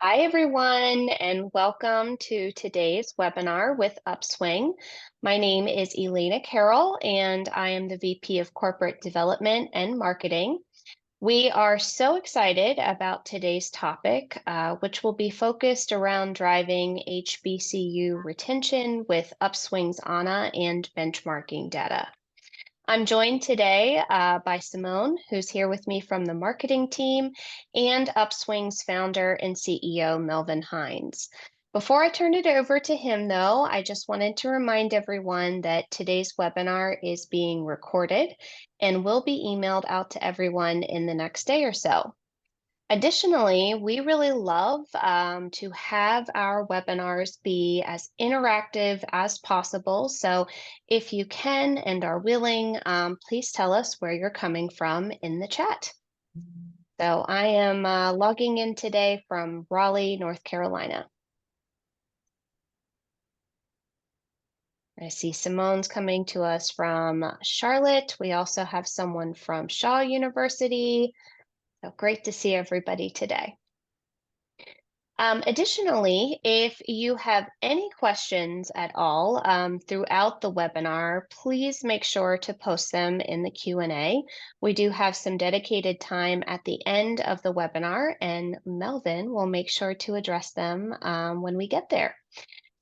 Hi, everyone, and welcome to today's webinar with Upswing. My name is Elena Carroll, and I am the VP of Corporate Development and Marketing. We are so excited about today's topic, which will be focused around driving HBCU retention with Upswing's ANA and benchmarking data. I'm joined today by Simone, who's here with me from the marketing team, and Upswing's founder and CEO, Melvin Hines. Before I turn it over to him, though, I just wanted to remind everyone that today's webinar is being recorded and will be emailed out to everyone in the next day or so. Additionally, we really love to have our webinars be as interactive as possible. So if you can and are willing, please tell us where you're coming from in the chat. So I am logging in today from Raleigh, North Carolina. I see Simone's coming to us from Charlotte. We also have someone from Shaw University. So great to see everybody today. Additionally, if you have any questions at all throughout the webinar, please make sure to post them in the Q&A. We do have some dedicated time at the end of the webinar, and Melvin will make sure to address them when we get there.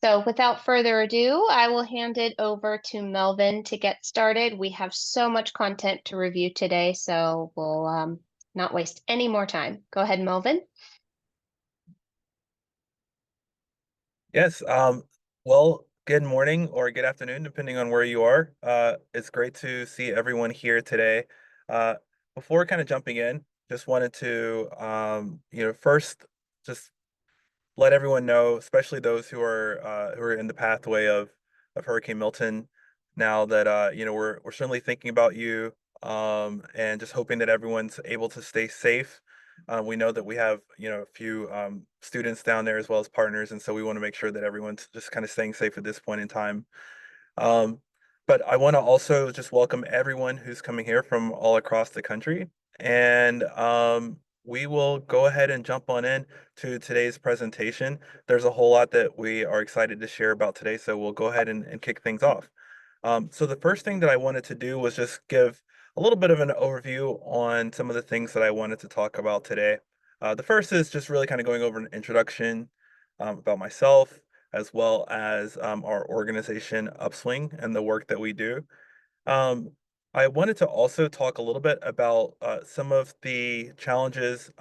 So without further ado, I will hand it over to Melvin to get started. We have so much content to review today, so we'll not waste any more time. Go ahead, Melvin. Yes, well, good morning or good afternoon, depending on where you are. It's great to see everyone here today. Uh, Before kind of jumping in, just wanted to, first just let everyone know, especially those who are in the pathway of Hurricane Milton, now that we're certainly thinking about you, and just hoping that everyone's able to stay safe. We know that we have a few students down there as well as partners, and so we want to make sure that everyone's just kind of staying safe at this point in time. Um, but I want to also just welcome everyone who's coming here from all across the country. And we will go ahead and jump on in to today's presentation. There's a whole lot that we are excited to share about today, so we'll go ahead and kick things off. So the first thing that I wanted to do was just give a little bit of an overview on some of the things that I wanted to talk about today. The first is just really kind of going over an introduction about myself, as well as our organization Upswing and the work that we do. Um, I wanted to also talk a little bit about some of the challenges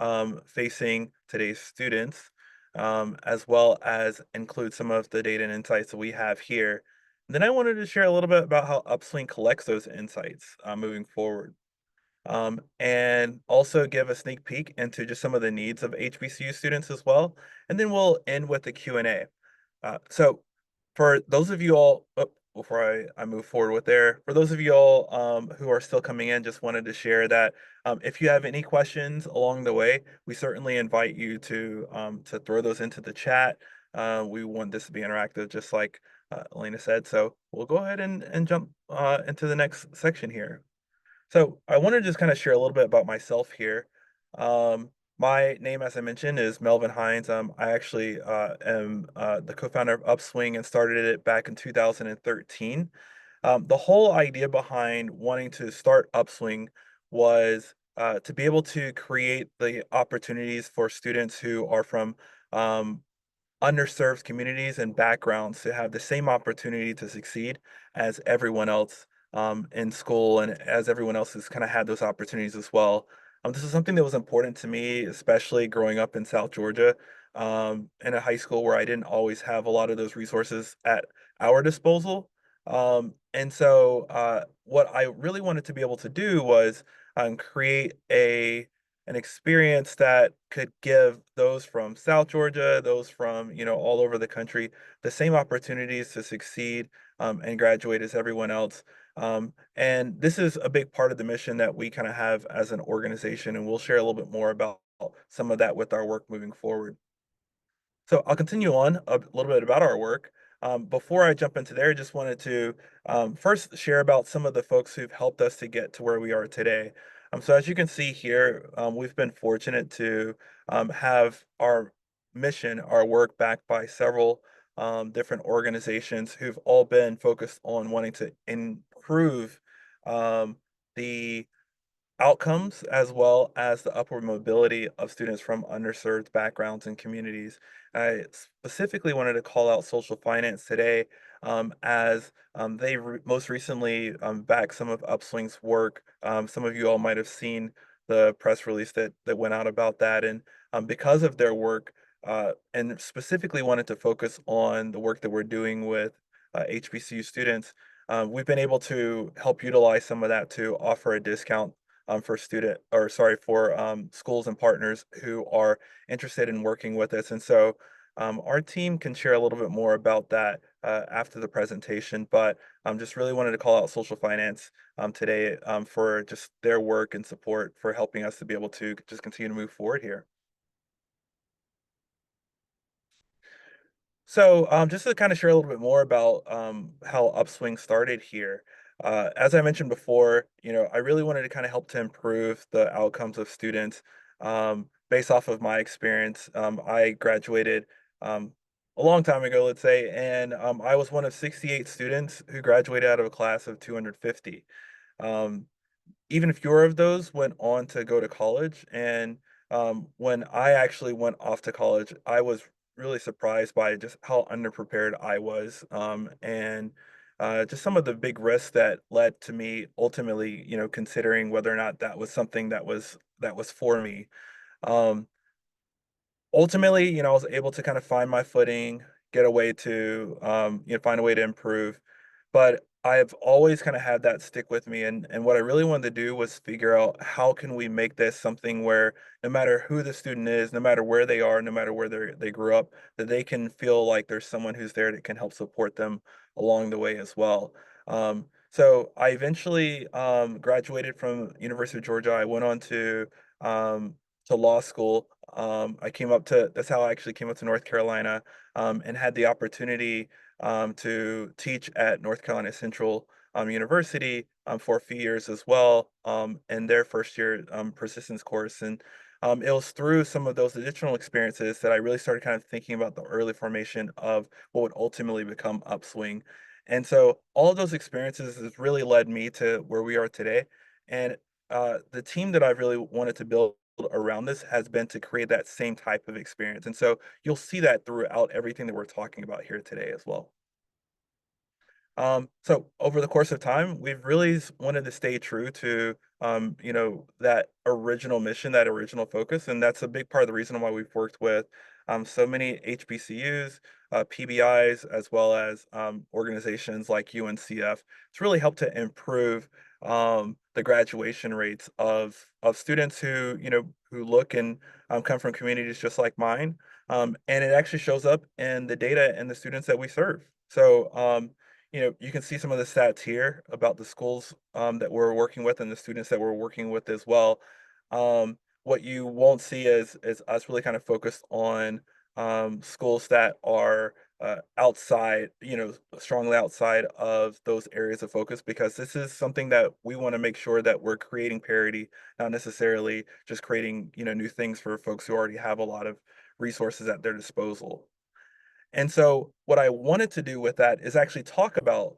facing today's students, as well as include some of the data and insights that we have here. Then I wanted to share a little bit about how Upswing collects those insights moving forward, and also give a sneak peek into just some of the needs of HBCU students as well. And then we'll end with the Q&A. So for those of you all, before I move forward with there, for those of you all who are still coming in, just wanted to share that if you have any questions along the way, we certainly invite you to throw those into the chat. We want this to be interactive, just like Elena said. So we'll go ahead and jump into the next section here. So I want to just kind of share a little bit about myself here. My name, as I mentioned, is Melvin Hines. I actually am the co-founder of Upswing and started it back in 2013. The whole idea behind wanting to start Upswing was to be able to create the opportunities for students who are from um, underserved communities and backgrounds to have the same opportunity to succeed as everyone else in school, and as everyone else has kind of had those opportunities as well. This is something that was important to me, especially growing up in South Georgia, in a high school where I didn't always have a lot of those resources at our disposal. And so, what I really wanted to be able to do was create an experience that could give those from South Georgia, those from, all over the country, the same opportunities to succeed and graduate as everyone else. And this is a big part of the mission that we kind of have as an organization, and we'll share a little bit more about some of that with our work moving forward. So I'll continue on a little bit about our work. Before I jump into there, I just wanted to first share about some of the folks who've helped us to get to where we are today. So as you can see here, we've been fortunate to have our mission, our work backed by several different organizations who've all been focused on wanting to improve um, the outcomes as well as the upward mobility of students from underserved backgrounds and communities. I specifically wanted to call out social finance today as they most recently backed some of Upswing's work. Some of you all might have seen the press release that went out about that. And because of their work, and specifically wanted to focus on the work that we're doing with HBCU students, we've been able to help utilize some of that to offer a discount for schools and partners who are interested in working with us. And so our team can share a little bit more about that after the presentation, but just really wanted to call out social finance today for just their work and support for helping us to be able to just continue to move forward here. So, just to kind of share a little bit more about how Upswing started here. As I mentioned before, I really wanted to kind of help to improve the outcomes of students based off of my experience. I graduated a long time ago, let's say, and I was one of 68 students who graduated out of a class of 250. Um, Even fewer of those went on to go to college, and, when I actually went off to college, I was really surprised by just how underprepared I was, and, just some of the big risks that led to me ultimately, considering whether or not that was something that was for me. Um Ultimately, I was able to kind of find my footing, get a way to, find a way to improve. But I've always kind of had that stick with me. And what I really wanted to do was figure out how can we make this something where no matter who the student is, no matter where they are, no matter where they grew up, that they can feel like there's someone who's there that can help support them along the way as well. So I eventually graduated from University of Georgia. I went on to law school. I came up to That's how I actually came up to North Carolina, and had the opportunity to teach at North Carolina Central University for a few years as well, in their first year persistence course. And it was through some of those additional experiences that I really started kind of thinking about the early formation of what would ultimately become Upswing. And so all of those experiences has really led me to where we are today. And the team that I've really wanted to build around this has been to create that same type of experience. And so you'll see that throughout everything that we're talking about here today as well. So over the course of time, we've really wanted to stay true to, that original mission, that original focus, and that's a big part of the reason why we've worked with so many HBCUs, PBIs, as well as organizations like UNCF to really help to improve the graduation rates of students who look and come from communities just like mine, and it actually shows up in the data and the students that we serve. So. You can see some of the stats here about the schools that we're working with and the students that we're working with as well. What you won't see is us really kind of focused on schools that are outside, strongly outside of those areas of focus, because this is something that we want to make sure that we're creating parity, not necessarily just creating, new things for folks who already have a lot of resources at their disposal. And so what I wanted to do with that is actually talk about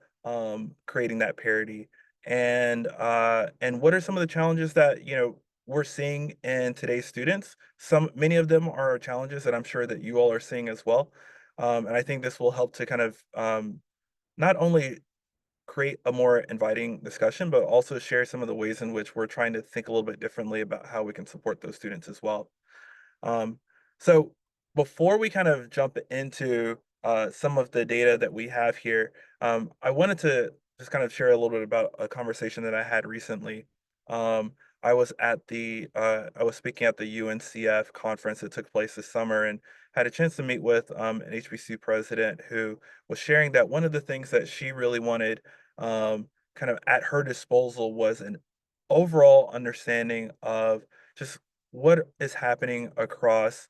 creating that parity and what are some of the challenges that we're seeing in today's students. Many of them are challenges that I'm sure that you all are seeing as well, and I think this will help to kind of not only create a more inviting discussion, but also share some of the ways in which we're trying to think a little bit differently about how we can support those students as well. Um, so before we kind of jump into some of the data that we have here, I wanted to just kind of share a little bit about a conversation that I had recently. Um, I was speaking at the UNCF conference that took place this summer and had a chance to meet with an HBCU president who was sharing that one of the things that she really wanted kind of at her disposal was an overall understanding of just what is happening across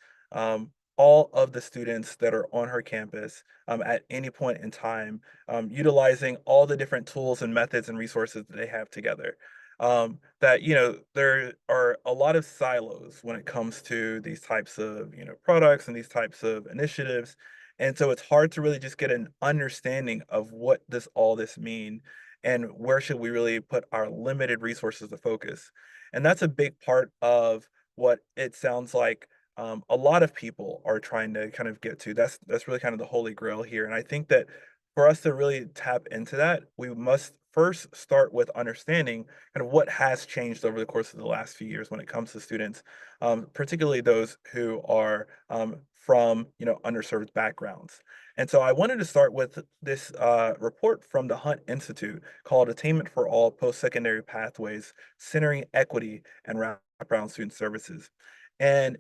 all of the students that are on her campus at any point in time, utilizing all the different tools and methods and resources that they have together. that there are a lot of silos when it comes to these types of products and these types of initiatives, and so it's hard to really just get an understanding of what this mean and where should we really put our limited resources to focus. And that's a big part of what it sounds like a lot of people are trying to kind of get to. That's really kind of the holy grail here. And I think that for us to really tap into that, we must first start with understanding kind of what has changed over the course of the last few years when it comes to students, particularly those who are from underserved backgrounds. And so I wanted to start with this report from the Hunt Institute called Attainment for All Post-Secondary Pathways, Centering Equity and Wraparound Student Services. And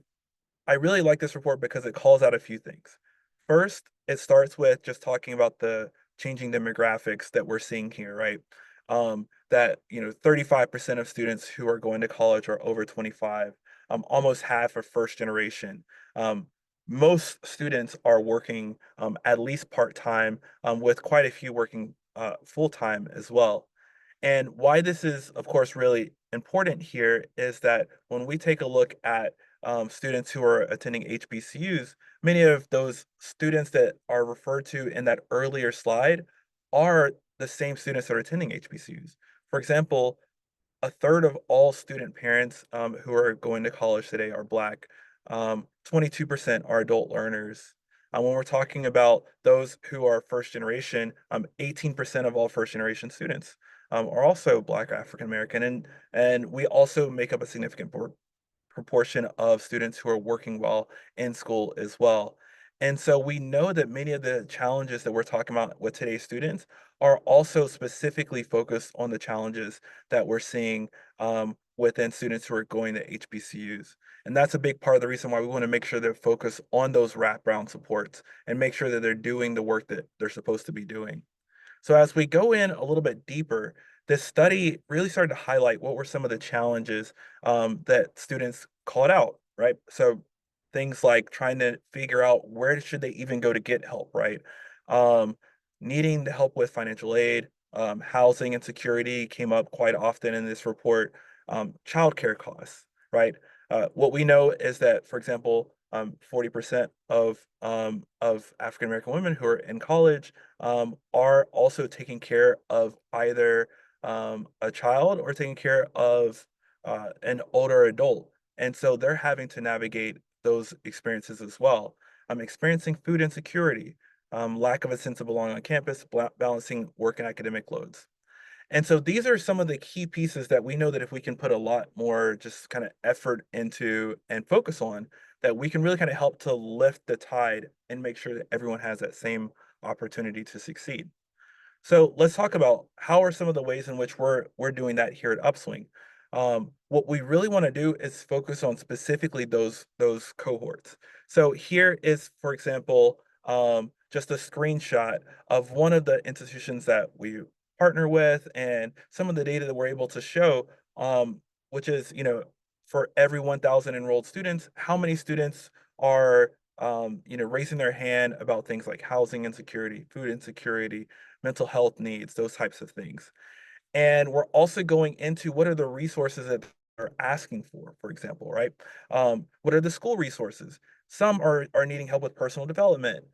I really like this report because it calls out a few things. First, it starts with just talking about the changing demographics that we're seeing here, right? That 35% of students who are going to college are over 25. Almost half are first generation. Um, Most students are working at least part time, with quite a few working full time as well. And why this is, of course, really important here is that when we take a look at students who are attending HBCUs, many of those students that are referred to in that earlier slide are the same students that are attending HBCUs. For example, a third of all student parents who are going to college today are Black. 22% are adult learners. When we're talking about those who are first generation, 18% of all first generation students are also Black or African American, and we also make up a significant proportion of students who are working while in school as well. And so we know that many of the challenges that we're talking about with today's students are also specifically focused on the challenges that we're seeing within students who are going to HBCUs. And that's a big part of the reason why we want to make sure they're focused on those wraparound supports and make sure that they're doing the work that they're supposed to be doing. So as we go in a little bit deeper, this study really started to highlight what were some of the challenges that students called out, right? So things like trying to figure out where should they even go to get help, right? Um, Needing the help with financial aid, housing insecurity came up quite often in this report, childcare costs, right? What we know is that, for example, 40% of African American women who are in college are also taking care of either a child or taking care of an older adult. And so they're having to navigate those experiences as well. Experiencing food insecurity, lack of a sense of belonging on campus, balancing work and academic loads. And so these are some of the key pieces that we know that if we can put a lot more just kind of effort into and focus on, that we can really kind of help to lift the tide and make sure that everyone has that same opportunity to succeed. So let's talk about how are some of the ways in which we're doing that here at Upswing. What we really want to do is focus on specifically those cohorts. So here is, for example, just a screenshot of one of the institutions that we partner with, and some of the data that we're able to show, which is for every 1,000 enrolled students, how many students are raising their hand about things like housing insecurity, food insecurity, mental health needs, those types of things. And we're also going into what are the resources that they're asking for example, right? What are the school resources? Some are needing help with personal development,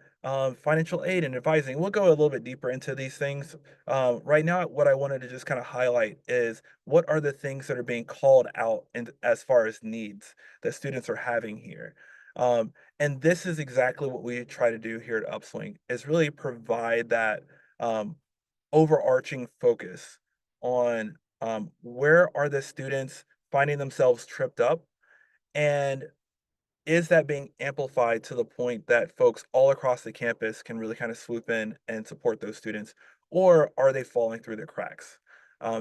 financial aid and advising. We'll go a little bit deeper into these things. Right now, what I wanted to just kind of highlight is what are the things that are being called out in, as far as needs that students are having here. And this is exactly what we try to do here at Upswing, is really provide that um, overarching focus on where are the students finding themselves tripped up, and is that being amplified to the point that folks all across the campus can really kind of swoop in and support those students, or are they falling through the cracks?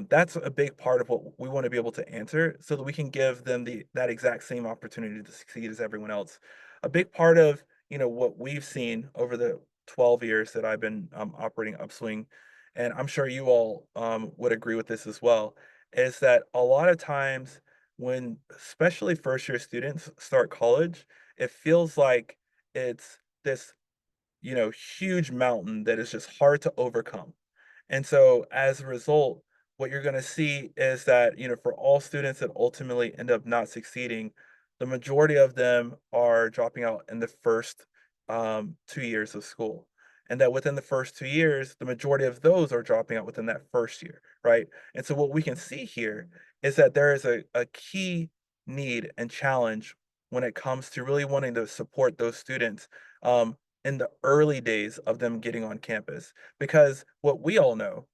That's a big part of what we want to be able to answer so that we can give them that exact same opportunity to succeed as everyone else. A big part of what we've seen over the 12 years that I've been operating Upswing, and I'm sure you all would agree with this as well, is that a lot of times when especially first year students start college, it feels like it's this, huge mountain that is just hard to overcome. And so as a result, what you're going to see is that, for all students that ultimately end up not succeeding, the majority of them are dropping out in the first 2 years of school. And that within the first 2 years, the majority of those are dropping out within that first year, right? And so what we can see here is that there is a key need and challenge when it comes to really wanting to support those students in the early days of them getting on campus. Because what we all know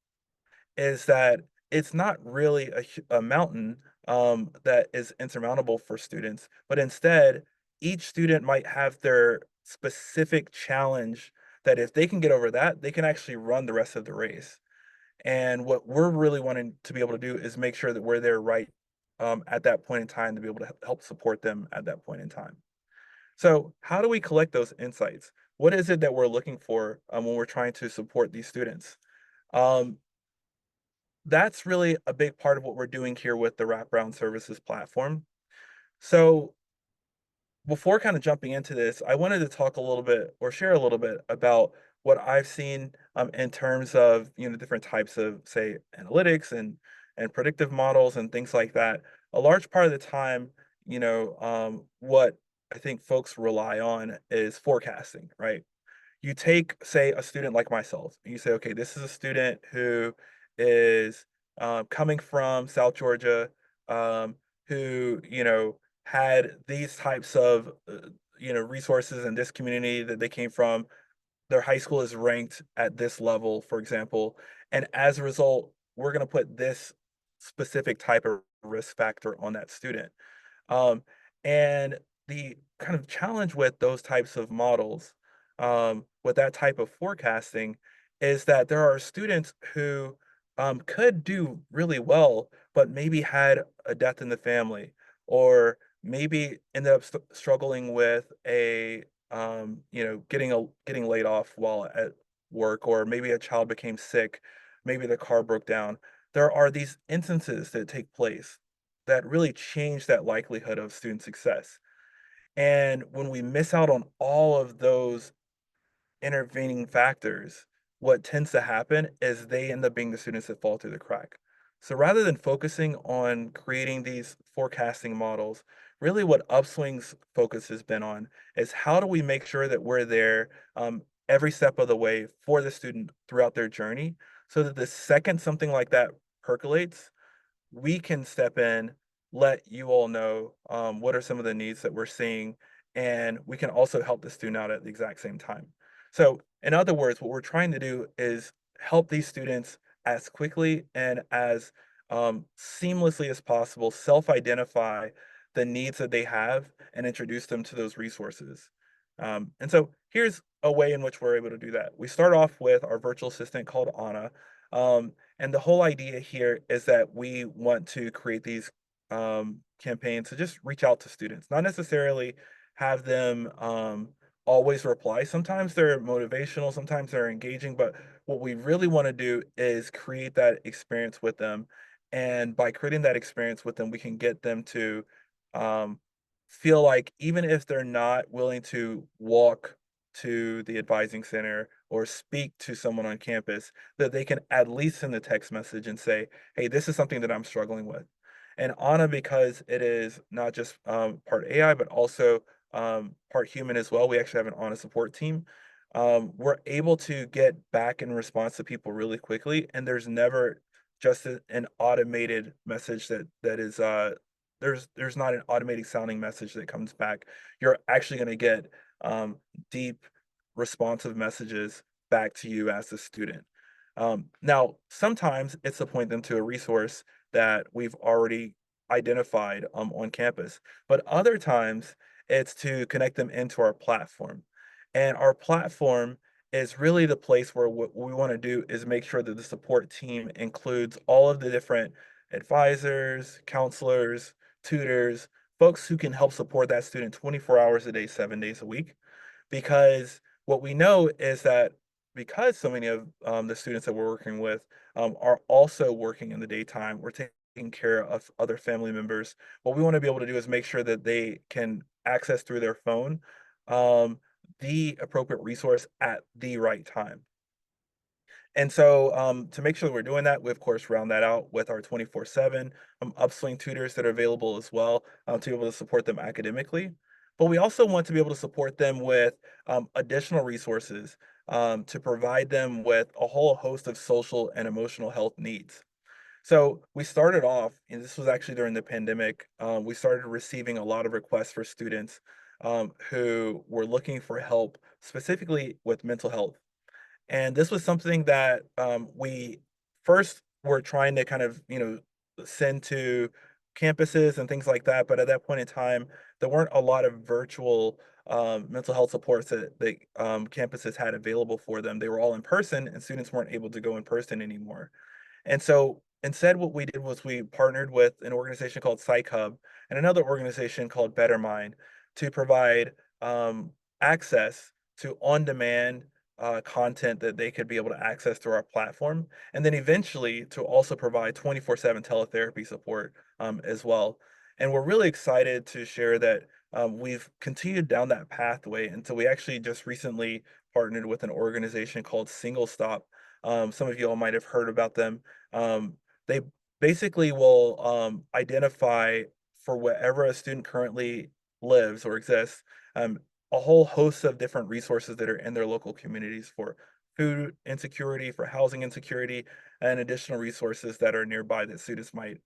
is that it's not really a mountain that is insurmountable for students, but instead, each student might have their specific challenge that if they can get over that, they can actually run the rest of the race. And what we're really wanting to be able to do is make sure that we're there right at that point in time to be able to help support them at that point in time. So, how do we collect those insights? What is it that we're looking for when we're trying to support these students? Um, that's really a big part of what we're doing here with the wraparound services platform. So, before kind of jumping into this, I wanted to talk a little bit or share a little bit about what I've seen in terms of different types of say analytics and predictive models and things like that. A large part of the time, what I think folks rely on is forecasting, right? You take, say, a student like myself, and you say, okay, this is a student who is coming from South Georgia, who, had these types of, resources in this community that they came from. Their high school is ranked at this level, for example. And as a result, we're going to put this specific type of risk factor on that student. Um, and the kind of challenge with those types of models, with that type of forecasting, is that there are students who could do really well, but maybe had a death in the family, or maybe ended up struggling with getting laid off while at work, or maybe a child became sick, maybe the car broke down. There are these instances that take place that really change that likelihood of student success. And when we miss out on all of those intervening factors, what tends to happen is they end up being the students that fall through the crack. So rather than focusing on creating these forecasting models, really what Upswing's focus has been on is how do we make sure that we're there every step of the way for the student throughout their journey so that the second something like that percolates, we can step in, let you all know what are some of the needs that we're seeing, and we can also help the student out at the exact same time. So, in other words, what we're trying to do is help these students as quickly and as seamlessly as possible self identify the needs that they have and introduce them to those resources. And so, here's a way in which we're able to do that. We start off with our virtual assistant called Anna. And the whole idea here is that we want to create these campaigns to just reach out to students, not necessarily have them always reply. Sometimes they're motivational, sometimes they're engaging, but what we really want to do is create that experience with them. And by creating that experience with them, we can get them to um, feel like even if they're not willing to walk to the advising center or speak to someone on campus, that they can at least send a text message and say, "Hey, this is something that I'm struggling with." And Anna, because it is not just part AI, but also part human as well, we actually have an Anna support team. We're able to get back in response to people really quickly, and there's never just an automated message that is there's not an automated sounding message that comes back. You're actually going to get um, deep, responsive messages back to you as a student. Now, sometimes it's to point them to a resource that we've already identified on campus, but other times it's to connect them into our platform. And our platform is really the place where what we want to do is make sure that the support team includes all of the different advisors, counselors, tutors, folks who can help support that student 24 hours a day, 7 days a week. Because what we know is that because so many of the students that we're working with are also working in the daytime, we're taking care of other family members. What we want to be able to do is make sure that they can access through their phone um, the appropriate resource at the right time. And so, to make sure that we're doing that, we of course round that out with our 24/7 Upswing tutors that are available as well, to be able to support them academically. But we also want to be able to support them with additional resources to provide them with a whole host of social and emotional health needs. So we started off, and this was actually during the pandemic. We started receiving a lot of requests for students who were looking for help, specifically with mental health. And this was something that, we first were trying to kind of, send to campuses and things like that, but at that point in time, there weren't a lot of virtual, mental health supports that campuses had available for them. They were all in person, and students weren't able to go in person anymore. And so instead, what we did was we partnered with an organization called Psych Hub and another organization called Better Mind to provide access to on-demand content that they could be able to access through our platform, and then eventually to also provide 24/7 teletherapy support as well. And we're really excited to share that we've continued down that pathway until we actually just recently partnered with an organization called Single Stop. Some of you all might have heard about them. They basically will identify for wherever a student currently lives or exists, a whole host of different resources that are in their local communities for food insecurity, for housing insecurity, and additional resources that are nearby that students might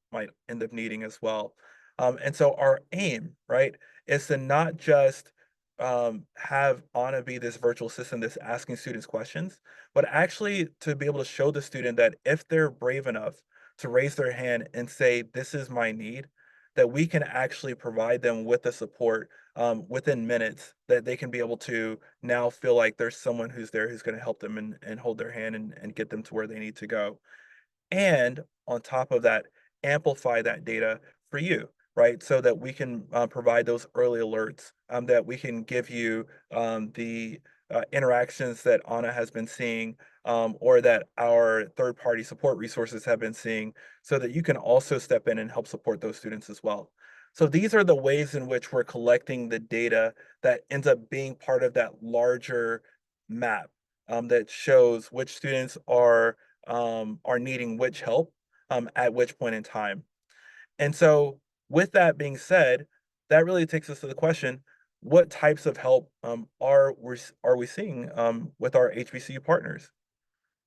end up needing as well. And so our aim, right, is to not just have Anna be this virtual assistant that's asking students questions, but actually to be able to show the student that if they're brave enough to raise their hand and say, "This is my need," that we can actually provide them with the support within minutes that they can be able to now feel like there's someone who's there who's going to help them and hold their hand and get them to where they need to go. And on top of that, amplify that data for you, right? So that we can provide those early alerts, that we can give you the interactions that Anna has been seeing, or that our third party support resources have been seeing, so that you can also step in and help support those students as well. So these are the ways in which we're collecting the data that ends up being part of that larger map that shows which students are needing which help at which point in time. And so, with that being said, that really takes us to the question: what types of help are we seeing with our HBCU partners?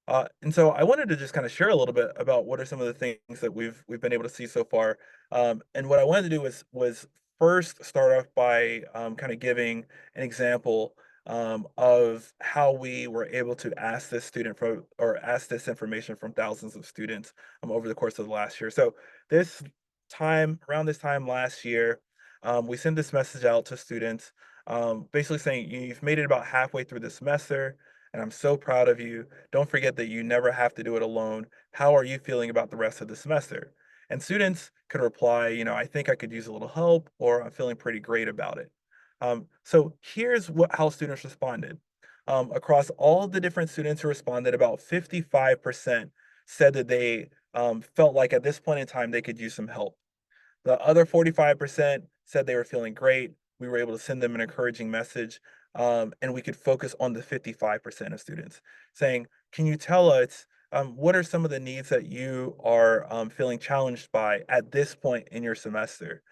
And so I wanted to just kind of share a little bit about what are some of the things that we've been able to see so far. And what I wanted to do was first start off by kind of giving an example of how we were able to ask this student for or ask this information from thousands of students over the course of the last year. So this around this time last year, we sent this message out to students, basically saying you've made it about halfway through the semester, and I'm so proud of you. Don't forget that you never have to do it alone. How are you feeling about the rest of the semester? And students could reply, I think I could use a little help, or I'm feeling pretty great about it. So here's how students responded. Across all the different students who responded, about 55% said that they felt like at this point in time they could use some help. The other 45% said they were feeling great. We were able to send them an encouraging message, and we could focus on the 55% of students, saying, "Can you tell us what are some of the needs that you are feeling challenged by at this point in your semester?"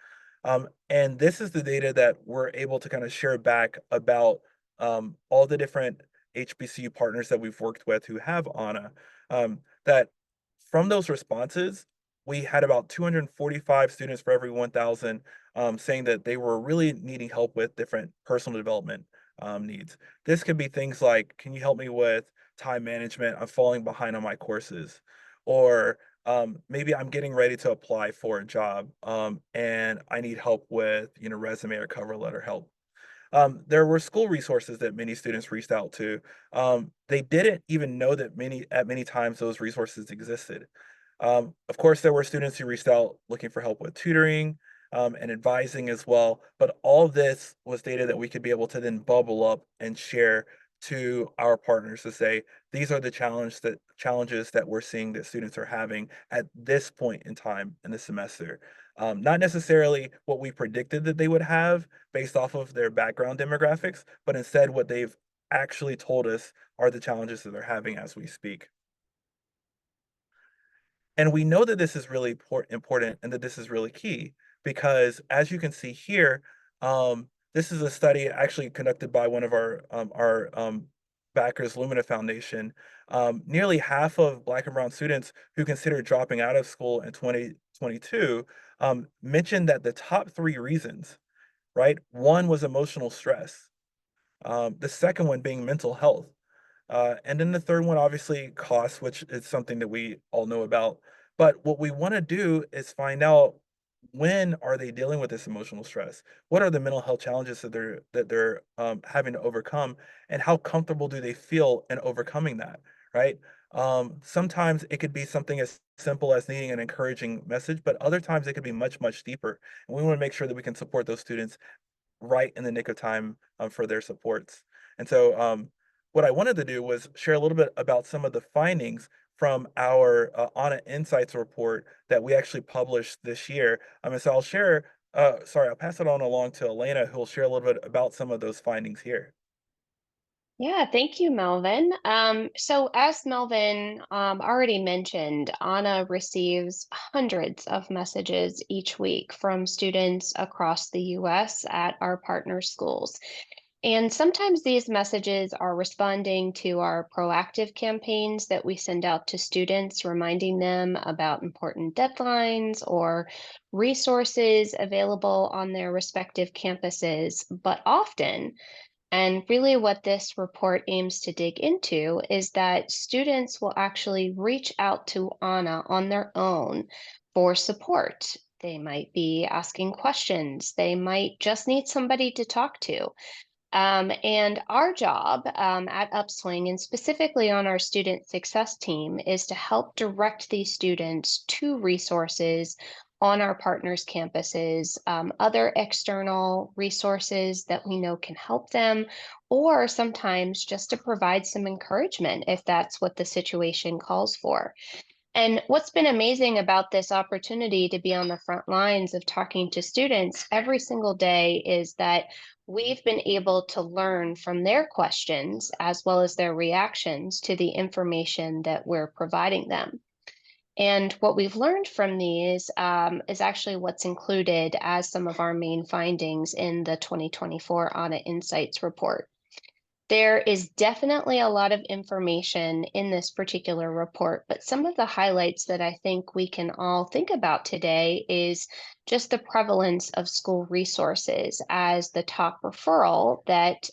And this is the data that we're able to kind of share back about all the different HBCU partners that we've worked with who have ANA. That from those responses, we had about 245 students for every 1,000 saying that they were really needing help with different personal development needs. This could be things like, can you help me with time management? I'm falling behind on my courses. Or maybe I'm getting ready to apply for a job and I need help with, resume or cover letter help. There were school resources that many students reached out to. They didn't even know that many times those resources existed. Of course, there were students who reached out looking for help with tutoring and advising as well. But all of this was data that we could be able to then bubble up and share to our partners to say these are the challenges that we're seeing that students are having at this point in time in the semester. Not necessarily what we predicted that they would have based off of their background demographics, but instead what they've actually told us are the challenges that they're having as we speak. And we know that this is really important and that this is really key because, as you can see here, this is a study actually conducted by one of our backers, Lumina Foundation. Nearly half of Black and Brown students who considered dropping out of school in 2022 mentioned that the top three reasons, right? One was emotional stress. The second one being mental health. And then the third one, obviously, cost, which is something that we all know about. But what we want to do is find out, when are they dealing with this emotional stress? What are the mental health challenges that they're having to overcome, and how comfortable do they feel in overcoming that? Right? Sometimes it could be something as simple as needing an encouraging message, but other times it could be much deeper. And we want to make sure that we can support those students right in the nick of time for their supports. And so, what I wanted to do was share a little bit about some of the findings from our Anna Insights report that we actually published this year. And so I'll share. Sorry, I'll pass it on along to Elena, who will share a little bit about some of those findings here. Yeah, thank you, Melvin. So as Melvin already mentioned, Anna receives hundreds of messages each week from students across the US at our partner schools. And sometimes these messages are responding to our proactive campaigns that we send out to students, reminding them about important deadlines or resources available on their respective campuses. But often, and really, what this report aims to dig into is that students will actually reach out to Anna on their own for support. They might be asking questions, they might just need somebody to talk to. And our job at Upswing, and specifically on our student success team, is to help direct these students to resources on our partners' campuses, other external resources that we know can help them, or sometimes just to provide some encouragement if that's what the situation calls for. And what's been amazing about this opportunity to be on the front lines of talking to students every single day is that we've been able to learn from their questions as well as their reactions to the information that we're providing them. And what we've learned from these is actually what's included as some of our main findings in the 2024 Audit Insights report. There is definitely a lot of information in this particular report, but some of the highlights that I think we can all think about today is just the prevalence of school resources as the top referral that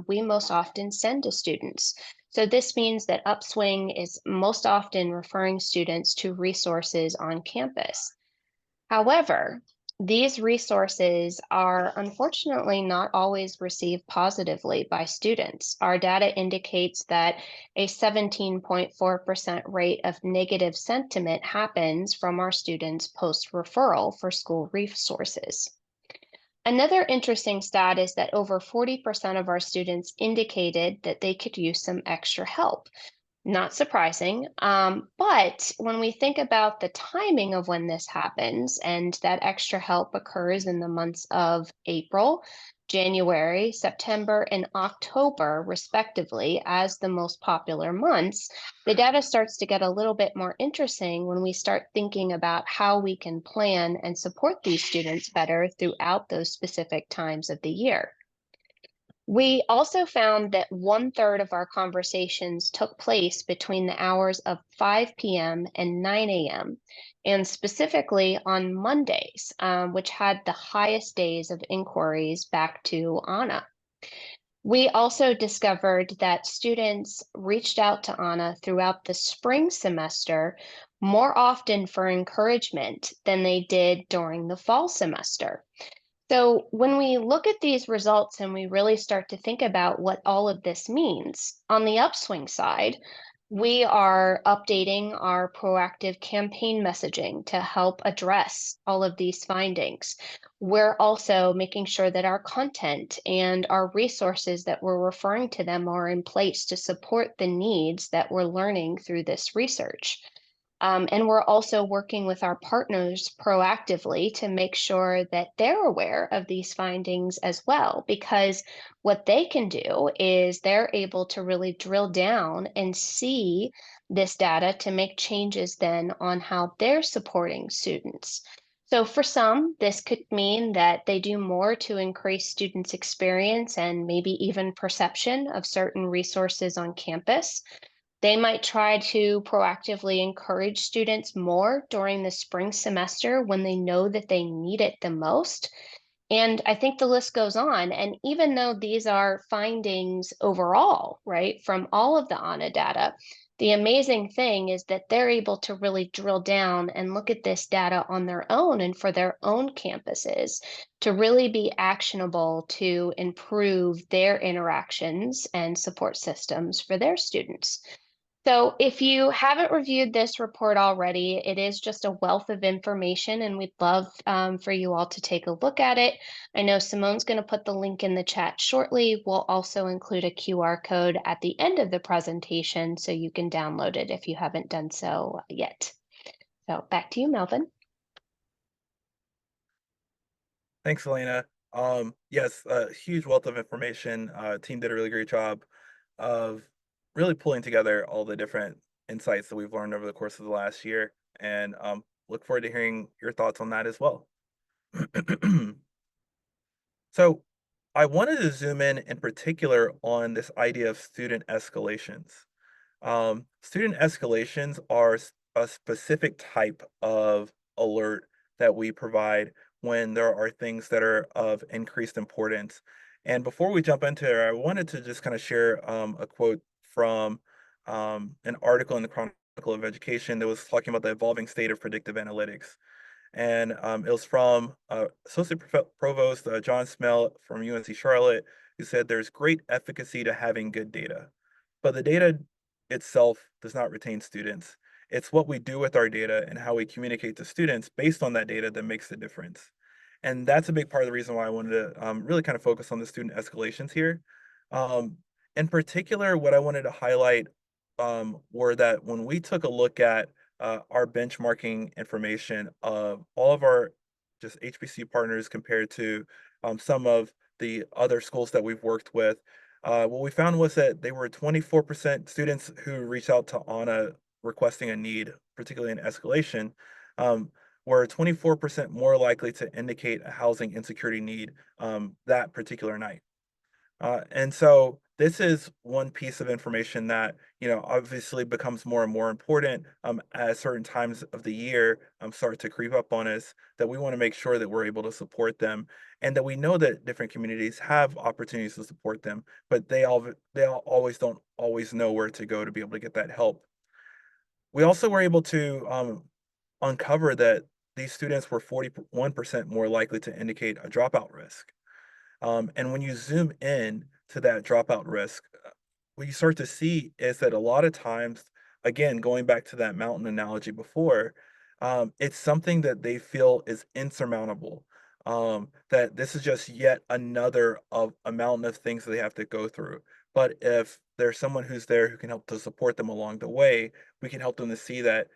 we most often send to students. So this means that Upswing is most often referring students to resources on campus. However, these resources are unfortunately not always received positively by students. Our data indicates that a 17.4% rate of negative sentiment happens from our students post referral for school resources. Another interesting stat is that over 40% of our students indicated that they could use some extra help. Not surprising. But when we think about the timing of when this happens, and that extra help occurs in the months of April, January, September, and October, respectively, as the most popular months, the data starts to get a little bit more interesting when we start thinking about how we can plan and support these students better throughout those specific times of the year. We also found that one-third of our conversations took place between the hours of 5 p.m. and 9 a.m., and specifically on Mondays, which had the highest days of inquiries back to Anna. We also discovered that students reached out to Anna throughout the spring semester more often for encouragement than they did during the fall semester. So, when we look at these results and we really start to think about what all of this means, on the upswing side, we are updating our proactive campaign messaging to help address all of these findings. We're also making sure that our content and our resources that we're referring to them are in place to support the needs that we're learning through this research. And we're also working with our partners proactively to make sure that they're aware of these findings as well, because what they can do is they're able to really drill down and see this data to make changes then on how they're supporting students. So, for some, this could mean that they do more to increase students' experience and maybe even perception of certain resources on campus. They might try to proactively encourage students more during the spring semester when they know that they need it the most. And I think the list goes on. And even though these are findings overall, right, from all of the ANA data, the amazing thing is that they're able to really drill down and look at this data on their own and for their own campuses to really be actionable to improve their interactions and support systems for their students. So, if you haven't reviewed this report already, it is just a wealth of information, and we'd love for you all to take a look at it. I know Simone's going to put the link in the chat shortly. We'll also include a QR code at the end of the presentation so you can download it if you haven't done so yet. So, back to you, Melvin. Thanks, Elena. Yes, a huge wealth of information. Team did a really great job of really pulling together all the different insights that we've learned over the course of the last year, and look forward to hearing your thoughts on that as well. So, I wanted to zoom in particular on this idea of student escalations. Student escalations are a specific type of alert that we provide when there are things that are of increased importance. And before we jump into it, I wanted to just kind of share a quote from an article in the Chronicle of Education that was talking about the evolving state of predictive analytics. And it was from Associate Provost John Smell from UNC Charlotte, who said there's great efficacy to having good data, but the data itself does not retain students. It's what we do with our data and how we communicate to students based on that data that makes the difference. And that's a big part of the reason why I wanted to really kind of focus on the student escalations here. Um, in particular, what I wanted to highlight were that when we took a look at our benchmarking information of all of our just HBCU partners compared to some of the other schools that we've worked with, what we found was that they were 24% students who reached out to ANA requesting a need, particularly an escalation, um, were 24% more likely to indicate a housing insecurity need that particular night. And so this is one piece of information that, obviously becomes more and more important as certain times of the year start to creep up on us, that we want to make sure that we're able to support them and that we know that different communities have opportunities to support them, but they all always don't always know where to go to be able to get that help. We also were able to uncover that these students were 41% more likely to indicate a dropout risk. And when you zoom in to that dropout risk, what you start to see is that a lot of times, again, going back to that mountain analogy before, it's something that they feel is insurmountable. That this is just yet another of a mountain of things that they have to go through. But if there's someone who's there who can help to support them along the way, we can help them to see that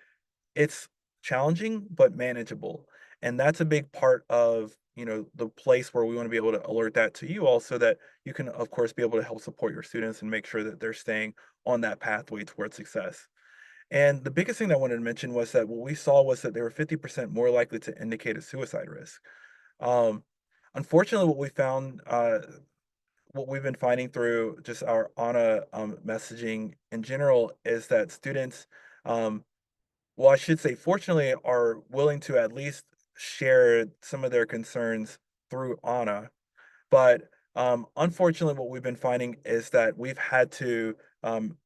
it's challenging, but manageable, and that's a big part of, the place where we wanna be able to alert that to you all so that you can, of course, be able to help support your students and make sure that they're staying on that pathway towards success. And the biggest thing that I wanted to mention was that what we saw was that they were 50% more likely to indicate a suicide risk. Um, Unfortunately, what we've been finding through just our ANA, messaging in general is that students, um well, I should say, fortunately, are willing to at least share some of their concerns through Anna. But unfortunately, what we've been finding is that we've had to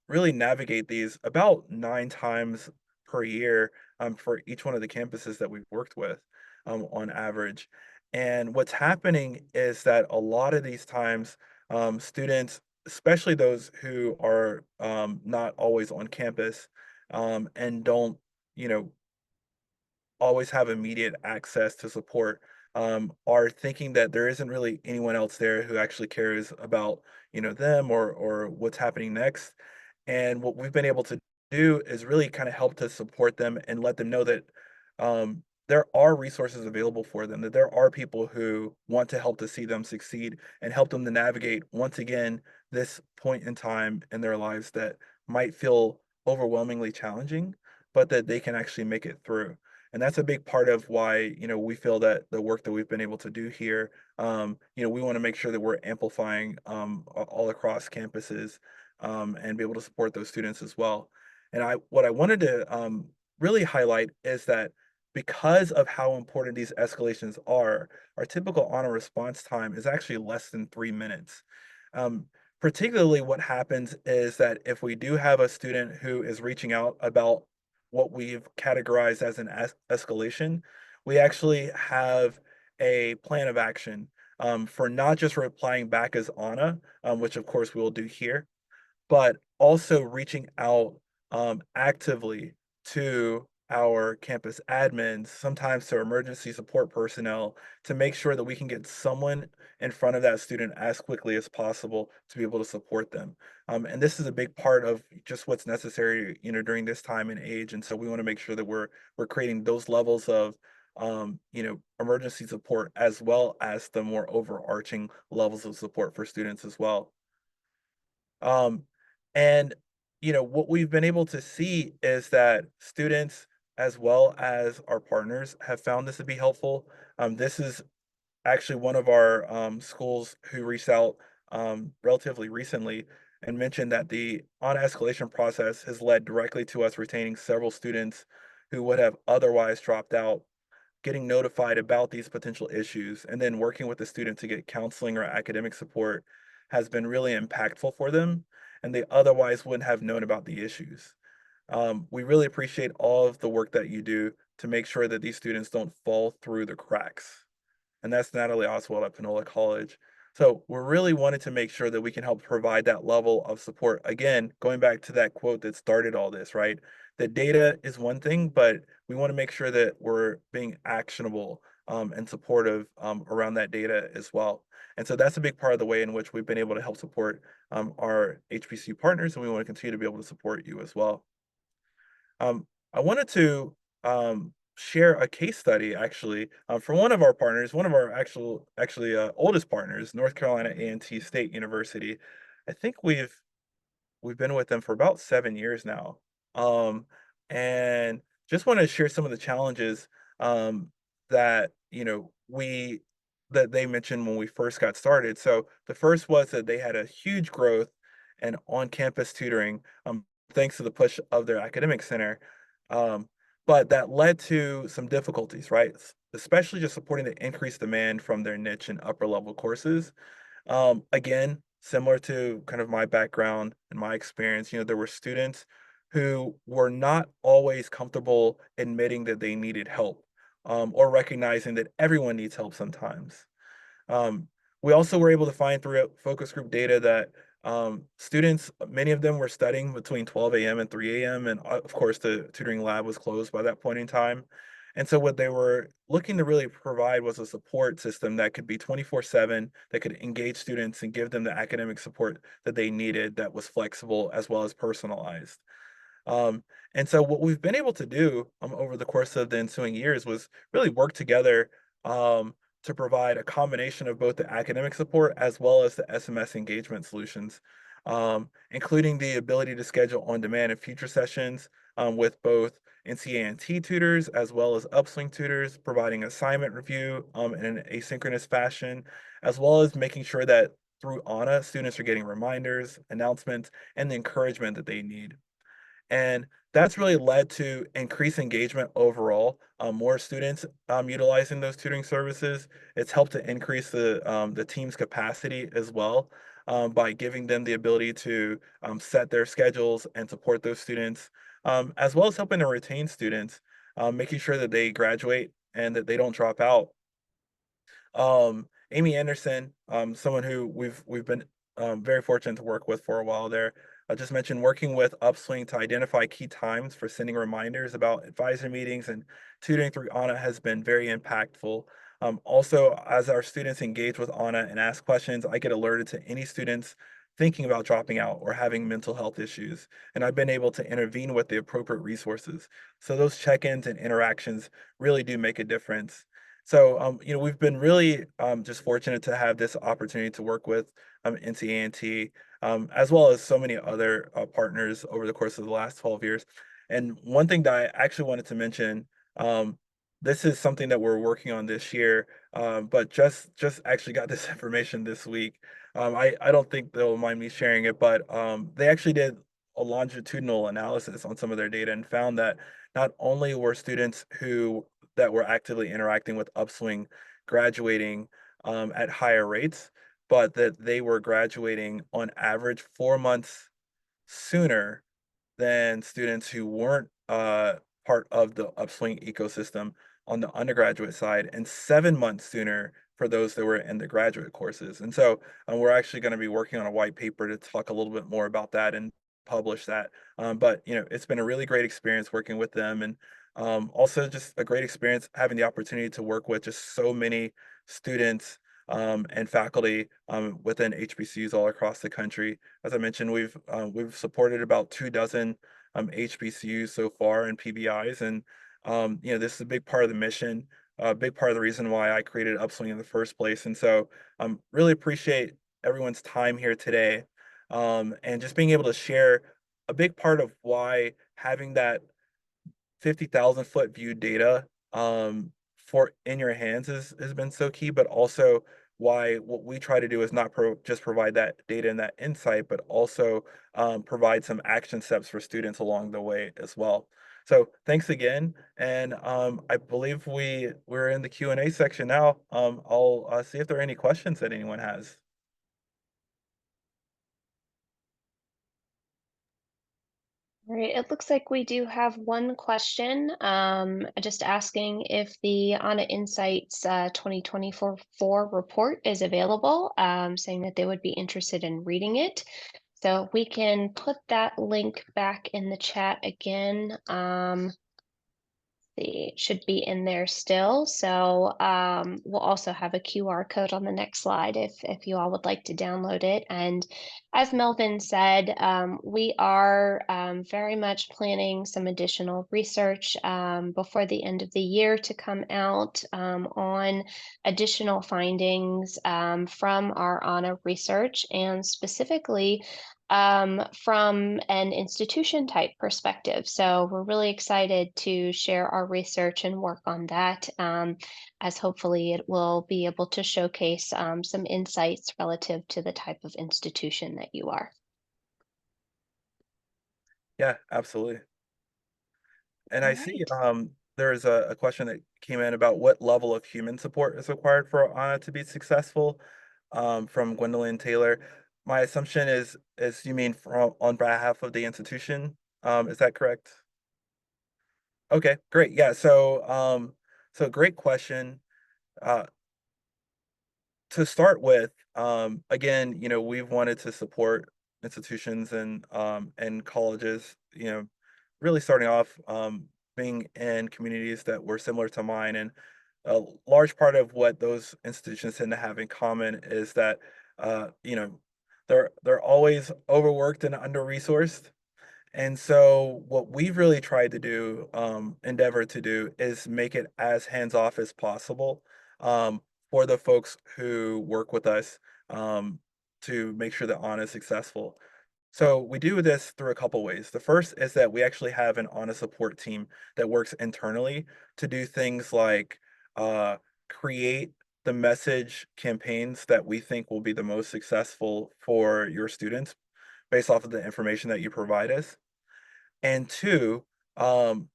really navigate these about 9 times per year for each one of the campuses that we've worked with on average. And what's happening is that a lot of these times, students, especially those who are not always on campus and don't, you know, always have immediate access to support, are thinking that there isn't really anyone else there who actually cares about, them or what's happening next. And what we've been able to do is really kind of help to support them and let them know that there are resources available for them, that there are people who want to help to see them succeed and help them to navigate once again this point in time in their lives that might feel overwhelmingly challenging, but that they can actually make it through. And that's a big part of why, we feel that the work that we've been able to do here, we want to make sure that we're amplifying all across campuses and be able to support those students as well. And what I wanted to really highlight is that because of how important these escalations are, our typical honor response time is actually less than 3 minutes. Um, Particularly, what happens is that if we do have a student who is reaching out about what we've categorized as an escalation, we actually have a plan of action for not just replying back as Anna, which of course we will do here, but also reaching out actively to our campus admins, sometimes to emergency support personnel, to make sure that we can get someone in front of that student as quickly as possible to be able to support them. And this is a big part of just what's necessary, during this time and age. And so we want to make sure that we're creating those levels of emergency support as well as the more overarching levels of support for students as well. Um, and what we've been able to see is that students as well as our partners have found this to be helpful. This is actually one of our schools who reached out relatively recently and mentioned that the on escalation process has led directly to us retaining several students who would have otherwise dropped out, getting notified about these potential issues, and then working with the student to get counseling or academic support has been really impactful for them, and they otherwise wouldn't have known about the issues. We really appreciate all of the work that you do to make sure that these students don't fall through the cracks, and that's Natalie Oswald at Panola College. So we're really wanting to make sure that we can help provide that level of support. Again, going back to that quote that started all this, right? The data is one thing, but we want to make sure that we're being actionable and supportive around that data as well. And so that's a big part of the way in which we've been able to help support our HBCU partners, and we want to continue to be able to support you as well. I wanted to share a case study actually from one of our partners, one of our actually oldest partners, North Carolina A&T State University. I think we've been with them for about 7 years now. Um, and just wanna share some of the challenges, that, that they mentioned when we first got started. So, the first was that they had a huge growth and on-campus tutoring, thanks to the push of their academic center, um, but that led to some difficulties, right? Especially just supporting the increased demand from their niche and upper level courses. Again, similar to kind of my background and my experience, there were students who were not always comfortable admitting that they needed help, or recognizing that everyone needs help sometimes. Um, we also were able to find through focus group data that students, many of them were studying between 12 a.m. and 3 a.m. And of course, the tutoring lab was closed by that point in time. And so, what they were looking to really provide was a support system that could be 24/7, that could engage students and give them the academic support that they needed, that was flexible as well as personalized. Um, and so what we've been able to do over the course of the ensuing years was really work together to provide a combination of both the academic support as well as the SMS engagement solutions, including the ability to schedule on demand and future sessions with both NCANT tutors as well as Upswing tutors, providing assignment review in an asynchronous fashion, as well as making sure that through ANA, students are getting reminders, announcements, and the encouragement that they need. And that's really led to increased engagement overall, more students utilizing those tutoring services. It's helped to increase the team's capacity as well, by giving them the ability to set their schedules and support those students, as well as helping to retain students, making sure that they graduate and that they don't drop out. Amy Anderson, someone who we've been very fortunate to work with for a while there. I just mentioned working with Upswing to identify key times for sending reminders about advisor meetings and tutoring through ANA has been very impactful. Also, as our students engage with ANA and ask questions, I get alerted to any students thinking about dropping out or having mental health issues, and I've been able to intervene with the appropriate resources. So those check-ins and interactions really do make a difference. So, we've been really just fortunate to have this opportunity to work with NCANT. as well as so many other partners over the course of the last 12 years. And one thing that I actually wanted to mention, um, this is something that we're working on this year, but just actually got this information this week. I don't think they'll mind me sharing it, but they actually did a longitudinal analysis on some of their data and found that not only were students who that were actively interacting with Upswing graduating at higher rates, but that they were graduating on average 4 months sooner than students who weren't part of the Upswing ecosystem on the undergraduate side, and 7 months sooner for those that were in the graduate courses. And so we're actually going to be working on a white paper to talk a little bit more about that and publish that. But it's been a really great experience working with them, and also just a great experience having the opportunity to work with just so many students and faculty within HBCUs all across the country. As I mentioned, we've supported about 2 dozen HBCUs so far and PBIs, and this is a big part of the mission, a big part of the reason why I created Upswing in the first place. And so, really appreciate everyone's time here today, and just being able to share a big part of why having that 50,000-foot view data, for in your hands has been so key, but also why what we try to do is not just provide that data and that insight, but also, provide some action steps for students along the way as well. So thanks again, and, I believe we're in the Q&A section now. I'll, see if there are any questions that anyone has. All right, it looks like we do have one question, just asking if the Ana Insights 2024 report is available, saying that they would be interested in reading it. So we can put that link back in the chat again. It should be in there still. So we'll also have a QR code on the next slide if you all would like to download it. And as Melvin said, we are very much planning some additional research before the end of the year to come out on additional findings from our ANA research, and specifically from an institution type perspective. So we're really excited to share our research and work on that, as hopefully it will be able to showcase some insights relative to the type of institution that you are. Yeah, absolutely. And All I see, right. there's a question that came in about what level of human support is required for Anna to be successful, from Gwendolyn Taylor. My assumption is you mean from on behalf of the institution? Is that correct? Okay, great. Yeah, so great question. Uh, to start with, again, we've wanted to support institutions and colleges, really starting off, being in communities that were similar to mine. And a large part of what those institutions tend to have in common is that, they're always overworked and under-resourced. And so what we've really tried to do, endeavor to do, is make it as hands-off as possible, for the folks who work with us, um, to make sure that Ana is successful. So we do this through a couple ways. The first is that we actually have an Ana support team that works internally to do things like, create the message campaigns that we think will be the most successful for your students based off of the information that you provide us. And 2, um,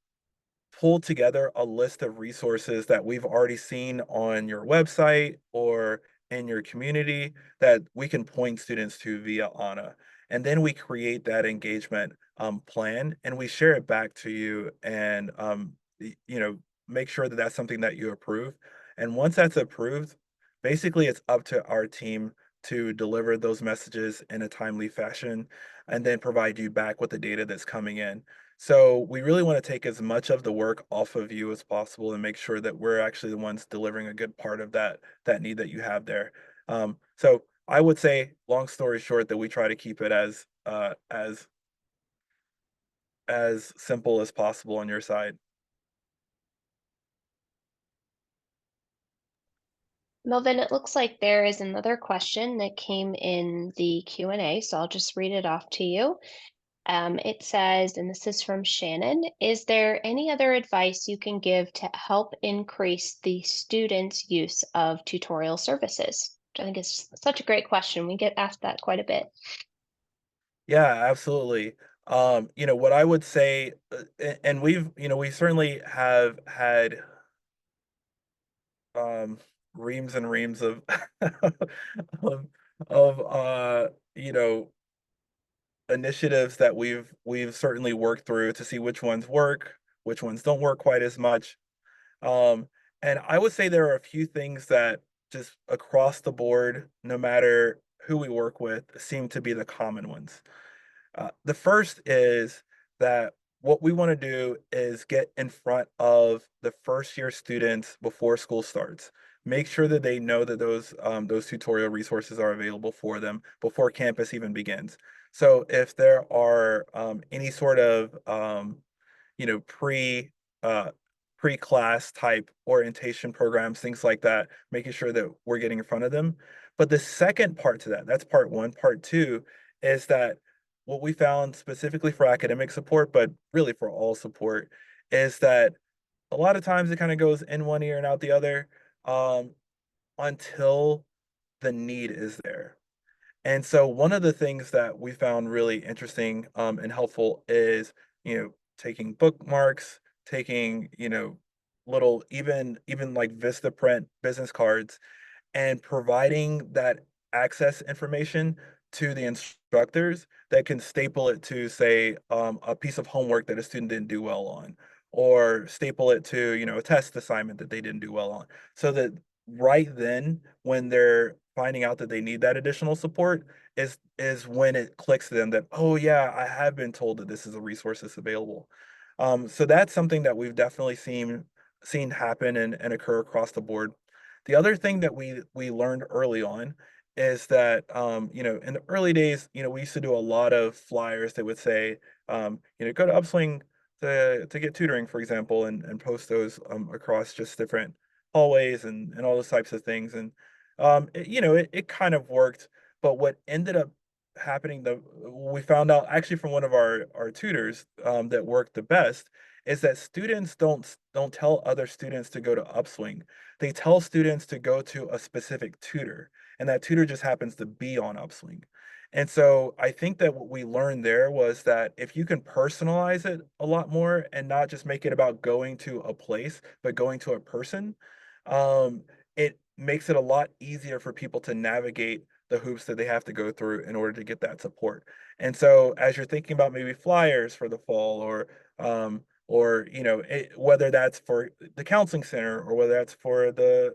pull together a list of resources that we've already seen on your website or in your community that we can point students to via Ana. And then we create that engagement plan and we share it back to you, and make sure that that's something that you approve. And once that's approved, basically it's up to our team to deliver those messages in a timely fashion and then provide you back with the data that's coming in. So we really want to take as much of the work off of you as possible and make sure that we're actually the ones delivering a good part of that need that you have there. So I would say, long story short, that we try to keep it as simple as possible on your side. Melvin, it looks like there is another question that came in the Q&A, so I'll just read it off to you. It says, and this is from Shannon, is there any other advice you can give to help increase the students' use of tutorial services? Which I think is such a great question. We get asked that quite a bit. Yeah, absolutely. What I would say, and we certainly have had um, reams and reams of of of you know, initiatives that we've certainly worked through to see which ones work, which ones don't work quite as much. Um, and I would say there are a few things that just across the board, no matter who we work with, seem to be the common ones. The first is that what we want to do is get in front of the first year students before school starts. Make sure that they know that those tutorial resources are available for them before campus even begins. So if there are any sort of you know, uh, pre-class type orientation programs, things like that, making sure that we're getting in front of them. But the second part to that, that's part one. Part two is that what we found specifically for academic support, but really for all support, is that a lot of times it kind of goes in one ear and out the other, um, until the need is there. And so one of the things that we found really interesting, and helpful is, taking bookmarks, taking, little even like Vistaprint business cards and providing that access information to the instructors that can staple it to, say, a piece of homework that a student didn't do well on, or staple it to, a test assignment that they didn't do well on, so that right then, when they're finding out that they need that additional support, is when it clicks to them that, oh yeah, I have been told that this is a resource that's available. So that's something that we've definitely seen happen and occur across the board. The other thing that we learned early on is that, in the early days, we used to do a lot of flyers that would say, go to Upswing to get tutoring, for example, and post those across just different hallways and all those types of things. And it kind of worked, but what ended up happening, the we found out actually from one of our tutors, that worked the best, is that students don't tell other students to go to Upswing. They tell students to go to a specific tutor, and that tutor just happens to be on Upswing. And so I think that what we learned there was that if you can personalize it a lot more and not just make it about going to a place, but going to a person, it makes it a lot easier for people to navigate the hoops that they have to go through in order to get that support. And so as you're thinking about maybe flyers for the fall, or whether that's for the counseling center or whether that's for the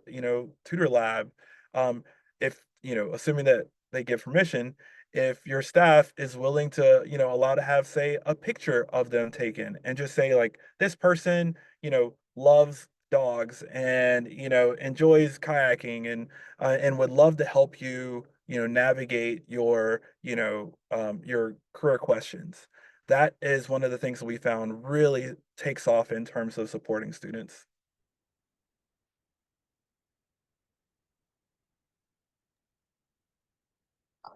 tutor lab, um, if assuming that they give permission, if your staff is willing to allow to have, say, a picture of them taken and just say like, this person loves dogs and enjoys kayaking and would love to help you navigate your career questions. That is one of the things that we found really takes off in terms of supporting students.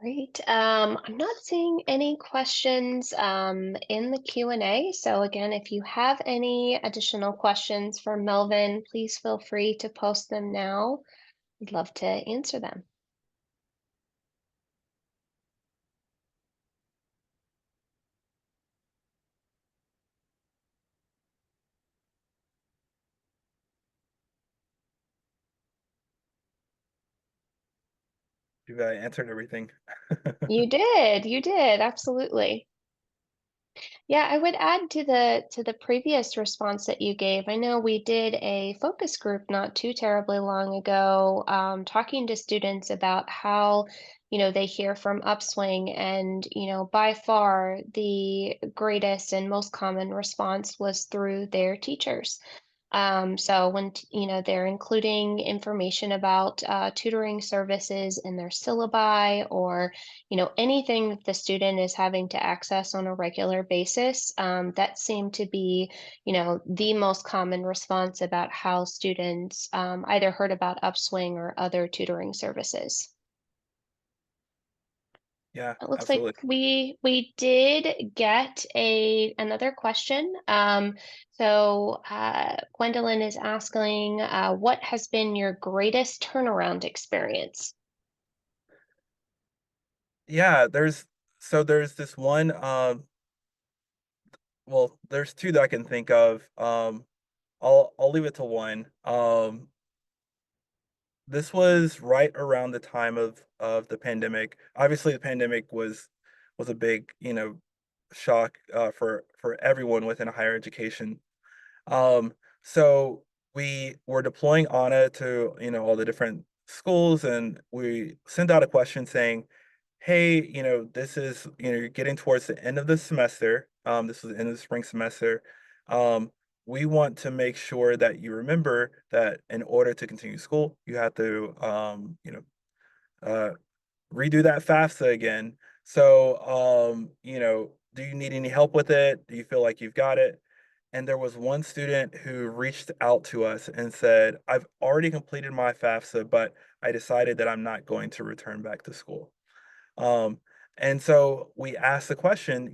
Great. I'm not seeing any questions in the Q&A. So again, if you have any additional questions for Melvin, please feel free to post them now. I'd love to answer them. You answered everything. You did, absolutely. Yeah, I would add to the previous response that you gave. I know we did a focus group not too terribly long ago, talking to students about how, they hear from Upswing, and by far the greatest and most common response was through their teachers. So when they're including information about tutoring services in their syllabi, or anything that the student is having to access on a regular basis, that seemed to be the most common response about how students either heard about Upswing or other tutoring services. Yeah, It looks like absolutely. we did get a another question. Gwendolyn is asking, what has been your greatest turnaround experience? Yeah, there's this one, well, there's 2 that I can think of. I'll leave it to one. This was right around the time of the pandemic. Obviously, the pandemic was a big, shock, for everyone within higher education. Um, so we were deploying Anna to, all the different schools, and we sent out a question saying, "Hey, this is, you're getting towards the end of the semester. This was the end of the spring semester. Um, we want to make sure that you remember that in order to continue school, you have to, uh, redo that FAFSA again. So, do you need any help with it? Do you feel like you've got it?" And there was one student who reached out to us and said, "I've already completed my FAFSA, but I decided that I'm not going to return back to school." Um, and so we asked the question,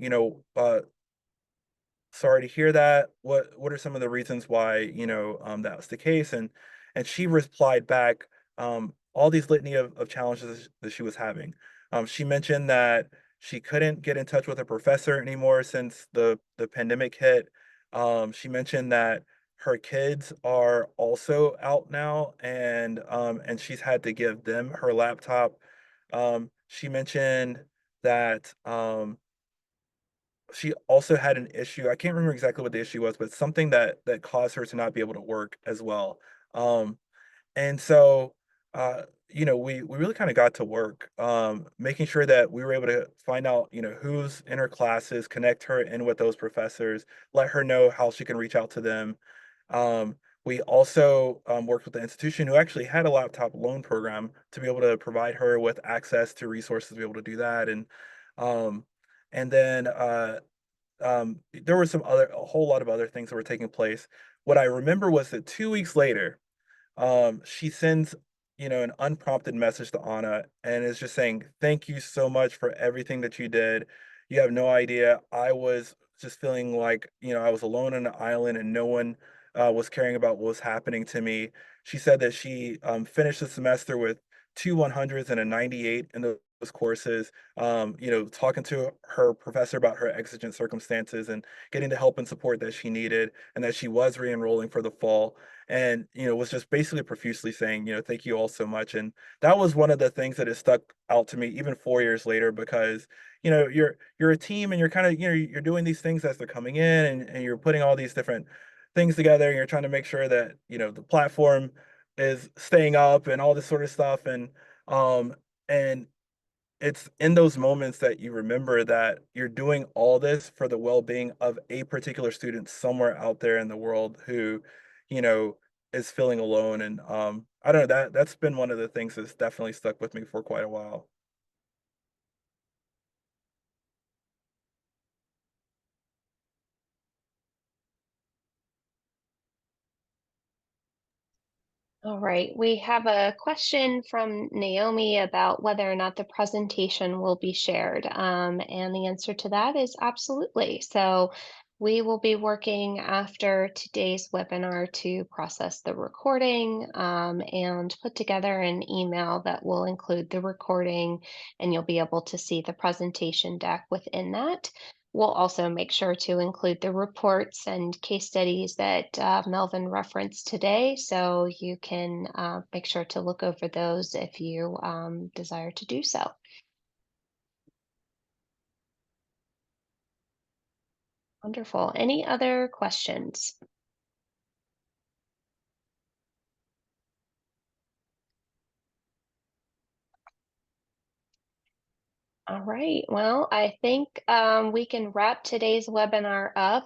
sorry to hear that. What are some of the reasons why, that was the case? And she replied back, all these litany of challenges that she was having. She mentioned that she couldn't get in touch with her professor anymore since the pandemic hit. She mentioned that her kids are also out now, and she's had to give them her laptop. She mentioned that she also had an issue. I can't remember exactly what the issue was, but something that caused her to not be able to work as well. Um, and so, we really kind of got to work, making sure that we were able to find out, who's in her classes, connect her in with those professors, let her know how she can reach out to them. We also worked with the institution who actually had a laptop loan program to be able to provide her with access to resources to be able to do that. Um, and then there were a whole lot of other things that were taking place. What I remember was that 2 weeks later, she sends, an unprompted message to Anna and is just saying, "Thank you so much for everything that you did. You have no idea. I was just feeling like, I was alone on an island and no one was caring about what was happening to me." She said that she finished the semester with 2 100s and a 98 in those courses, talking to her professor about her exigent circumstances and getting the help and support that she needed, and that she was re-enrolling for the fall, and was just basically profusely saying, "Thank you all so much." And that was one of the things that has stuck out to me even 4 years later, because you're a team, and you're kind of, you're doing these things as they're coming in, and you're putting all these different things together, and you're trying to make sure that the platform is staying up and all this sort of stuff. And it's in those moments that you remember that you're doing all this for the well-being of a particular student somewhere out there in the world who, you know, is feeling alone. And I don't know, that's been one of the things that's definitely stuck with me for quite a while. All right, we have a question from Naomi about whether or not the presentation will be shared. And the answer to that is absolutely. So we will be working after today's webinar to process the recording, and put together an email that will include the recording, and you'll be able to see the presentation deck within that. We'll also make sure to include the reports and case studies that Melvin referenced today, so you can make sure to look over those if you desire to do so. Wonderful. Any other questions? All right. Well, I think we can wrap today's webinar up.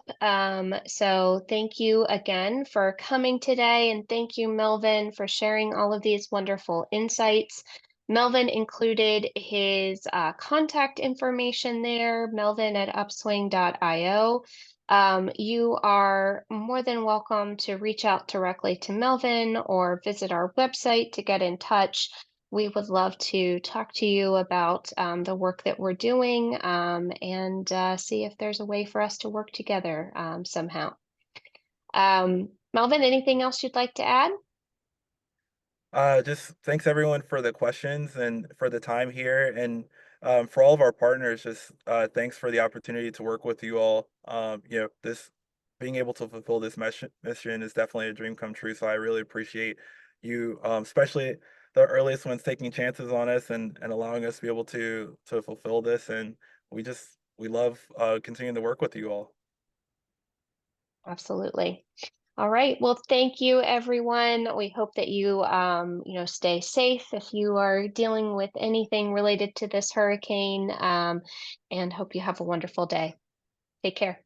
So thank you again for coming today, and thank you, Melvin, for sharing all of these wonderful insights. Melvin included his contact information there, Melvin at upswing.io. You are more than welcome to reach out directly to Melvin or visit our website to get in touch. We would love to talk to you about the work that we're doing and see if there's a way for us to work together somehow. Melvin, anything else you'd like to add? Just thanks everyone for the questions and for the time here, and for all of our partners. Just thanks for the opportunity to work with you all. This being able to fulfill this mission is definitely a dream come true. So I really appreciate you, especially the earliest ones, taking chances on us and allowing us to be able to fulfill this. And we love continuing to work with you all. Absolutely. All right. Well, thank you, everyone. We hope that you, stay safe if you are dealing with anything related to this hurricane, and hope you have a wonderful day. Take care.